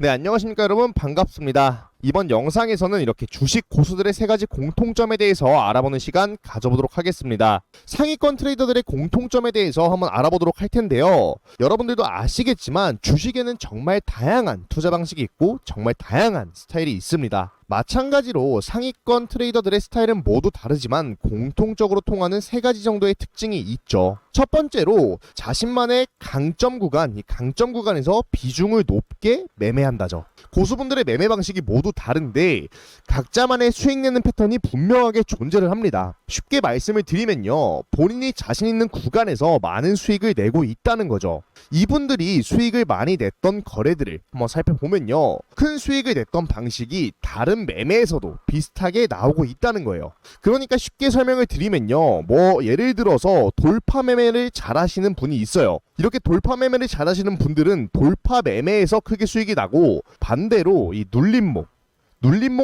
네, 안녕하십니까 여러분, 반갑습니다. 이번 영상에서는 이렇게 주식 고수들의 3가지 공통점에 대해서 알아보는 시간 가져보도록 하겠습니다. 상위권 트레이더들의 공통점에 대해서 한번 알아보도록 할 텐데요. 여러분들도 아시겠지만 주식에는 정말 다양한 투자 방식이 있고 정말 다양한 스타일이 있습니다. 마찬가지로 상위권 트레이더들의 스타일은 모두 다르지만 공통적으로 통하는 3가지 정도의 특징이 있죠. 첫 번째로 자신만의 강점 구간, 이 강점 구간에서 비중을 높게 매매한다죠. 고수분들의 매매 방식이 모두 다른데 각자만의 수익 내는 패턴이 분명하게 존재를 합니다. 쉽게 말씀을 드리면요, 본인이 자신 있는 구간에서 많은 수익을 내고 있다는 거죠. 이분들이 수익을 많이 냈던 거래들을 한번 살펴보면요, 큰 수익을 냈던 방식이 다른 매매에서도 비슷하게 나오고 있다는 거예요. 그러니까 쉽게 설명을 드리면요, 예를 들어서 돌파 매매를 잘 하시는 분이 있어요. 이렇게 돌파 매매를 잘 하시는 분들은 돌파 매매에서 크게 수익이 나고, 반대로 이 눌림목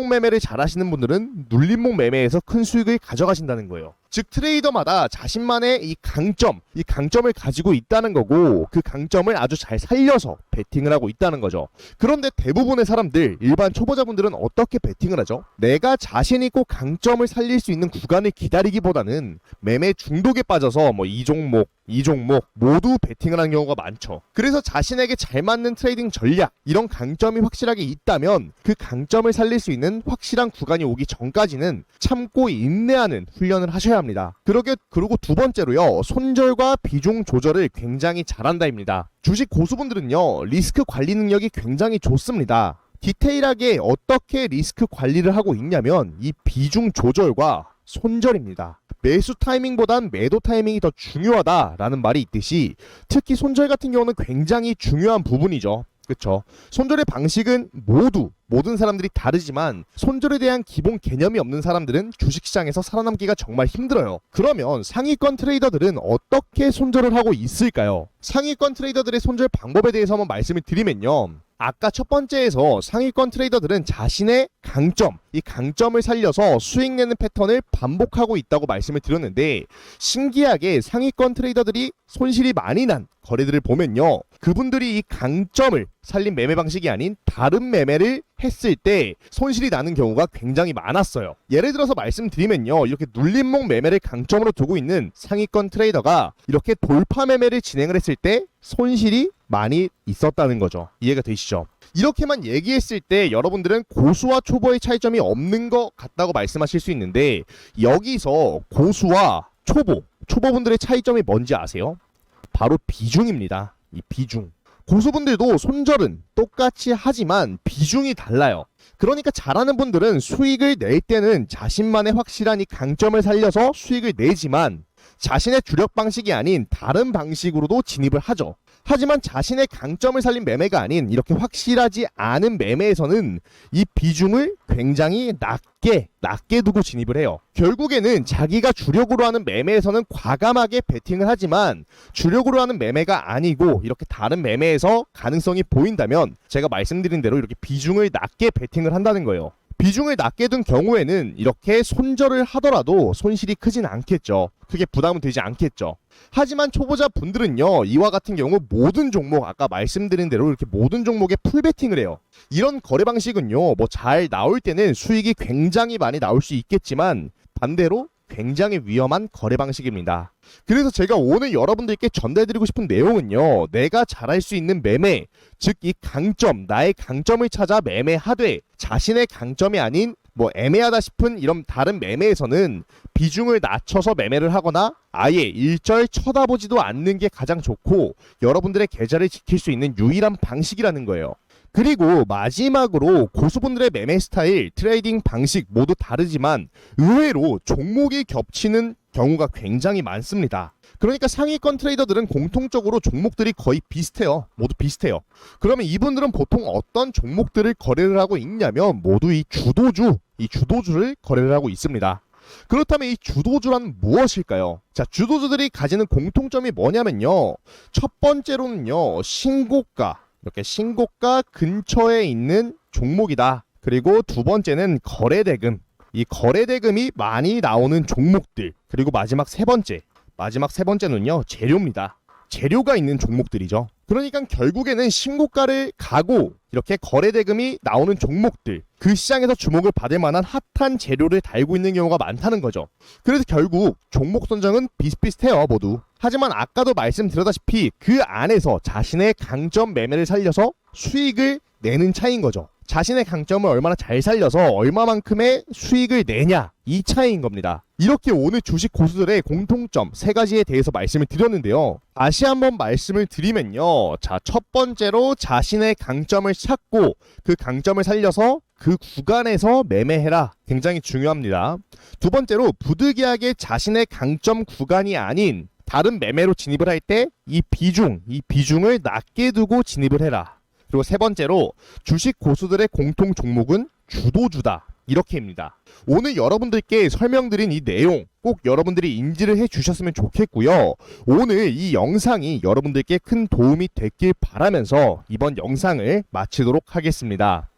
매매를 잘 하시는 분들은 눌림목 매매에서 큰 수익을 가져가신다는 거예요. 즉 트레이더마다 자신만의 이 강점을 가지고 있다는 거고, 그 강점을 아주 잘 살려서 베팅을 하고 있다는 거죠. 그런데 대부분의 사람들, 일반 초보자분들은 어떻게 베팅을 하죠? 내가 자신 있고 강점을 살릴 수 있는 구간을 기다리기보다는 매매 중독에 빠져서 이 종목 모두 베팅을 하는 경우가 많죠. 그래서 자신에게 잘 맞는 트레이딩 전략, 이런 강점이 확실하게 있다면 그 강점을 살릴 수 있는 확실한 구간이 오기 전까지는 참고 인내하는 훈련을 하셔야 합니다. 그리고 두 번째로요, 손절과 비중 조절을 굉장히 잘한다입니다. 주식 고수분들은요, 리스크 관리 능력이 굉장히 좋습니다. 디테일하게 어떻게 리스크 관리를 하고 있냐면 이 비중 조절과 손절입니다. 매수 타이밍보단 매도 타이밍이 더 중요하다라는 말이 있듯이 특히 손절 같은 경우는 굉장히 중요한 부분이죠. 그쵸? 손절의 방식은 모든 사람들이 다르지만 손절에 대한 기본 개념이 없는 사람들은 주식시장에서 살아남기가 정말 힘들어요. 그러면 상위권 트레이더들은 어떻게 손절을 하고 있을까요? 상위권 트레이더들의 손절 방법에 대해서 한번 말씀을 드리면요, 아까 첫 번째에서 상위권 트레이더들은 자신의 이 강점을 살려서 수익 내는 패턴을 반복하고 있다고 말씀을 드렸는데, 신기하게 상위권 트레이더들이 손실이 많이 난 거래들을 보면요, 그분들이 이 강점을 살린 매매 방식이 아닌 다른 매매를 했을 때 손실이 나는 경우가 굉장히 많았어요. 예를 들어서 말씀드리면요, 이렇게 눌림목 매매를 강점으로 두고 있는 상위권 트레이더가 이렇게 돌파 매매를 진행을 했을 때 손실이 많이 있었다는 거죠. 이해가 되시죠? 이렇게만 얘기했을 때 여러분들은 고수와 초보의 차이점이 없는 것 같다고 말씀하실 수 있는데, 여기서 고수와 초보분들의 차이점이 뭔지 아세요? 바로 비중입니다. 이 비중. 고수분들도 손절은 똑같이 하지만 비중이 달라요. 그러니까 잘하는 분들은 수익을 낼 때는 자신만의 확실한 이 강점을 살려서 수익을 내지만 자신의 주력 방식이 아닌 다른 방식으로도 진입을 하죠. 하지만 자신의 강점을 살린 매매가 아닌 이렇게 확실하지 않은 매매에서는 이 비중을 굉장히 낮게 두고 진입을 해요. 결국에는 자기가 주력으로 하는 매매에서는 과감하게 베팅을 하지만 주력으로 하는 매매가 아니고 이렇게 다른 매매에서 가능성이 보인다면 제가 말씀드린 대로 이렇게 비중을 낮게 베팅을 한다는 거예요. 비중을 낮게 둔 경우에는 이렇게 손절을 하더라도 손실이 크진 않겠죠. 크게 부담은 되지 않겠죠. 하지만 초보자 분들은요, 이와 같은 경우 모든 종목, 아까 말씀드린 대로 이렇게 모든 종목에 풀베팅을 해요. 이런 거래 방식은요, 잘 나올 때는 수익이 굉장히 많이 나올 수 있겠지만 반대로 굉장히 위험한 거래 방식입니다. 그래서 제가 오늘 여러분들께 전달드리고 싶은 내용은요, 내가 잘할 수 있는 매매, 즉 이 강점, 나의 강점을 찾아 매매하되 자신의 강점이 아닌 애매하다 싶은 이런 다른 매매에서는 비중을 낮춰서 매매를 하거나 아예 일절 쳐다보지도 않는 게 가장 좋고 여러분들의 계좌를 지킬 수 있는 유일한 방식이라는 거예요. 그리고 마지막으로 고수분들의 매매 스타일, 트레이딩 방식 모두 다르지만 의외로 종목이 겹치는 경우가 굉장히 많습니다. 그러니까 상위권 트레이더들은 공통적으로 종목들이 거의 비슷해요. 모두 비슷해요. 그러면 이분들은 보통 어떤 종목들을 거래를 하고 있냐면 모두 이 주도주를 거래를 하고 있습니다. 그렇다면 이 주도주란 무엇일까요? 자, 주도주들이 가지는 공통점이 뭐냐면요, 첫 번째로는요, 이렇게 신고가 근처에 있는 종목이다. 그리고 두 번째는 거래대금. 이 거래대금이 많이 나오는 종목들. 그리고 마지막 세 번째는요, 재료입니다. 재료가 있는 종목들이죠. 그러니까 결국에는 신고가를 가고 이렇게 거래대금이 나오는 종목들, 그 시장에서 주목을 받을 만한 핫한 재료를 달고 있는 경우가 많다는 거죠. 그래서 결국 종목 선정은 비슷비슷해요, 모두. 하지만 아까도 말씀드렸다시피 그 안에서 자신의 강점 매매를 살려서 수익을 내는 차이인 거죠. 자신의 강점을 얼마나 잘 살려서 얼마만큼의 수익을 내냐, 이 차이인 겁니다. 이렇게 오늘 주식 고수들의 공통점 3가지에 대해서 말씀을 드렸는데요. 다시 한번 말씀을 드리면요. 자, 첫 번째로 자신의 강점을 찾고 그 강점을 살려서 그 구간에서 매매해라. 굉장히 중요합니다. 두 번째로 부득이하게 자신의 강점 구간이 아닌 다른 매매로 진입을 할 때 이 비중을 낮게 두고 진입을 해라. 그리고 세 번째로 주식 고수들의 공통 종목은 주도주다. 이렇게입니다. 오늘 여러분들께 설명드린 이 내용 꼭 여러분들이 인지를 해주셨으면 좋겠고요. 오늘 이 영상이 여러분들께 큰 도움이 됐길 바라면서 이번 영상을 마치도록 하겠습니다.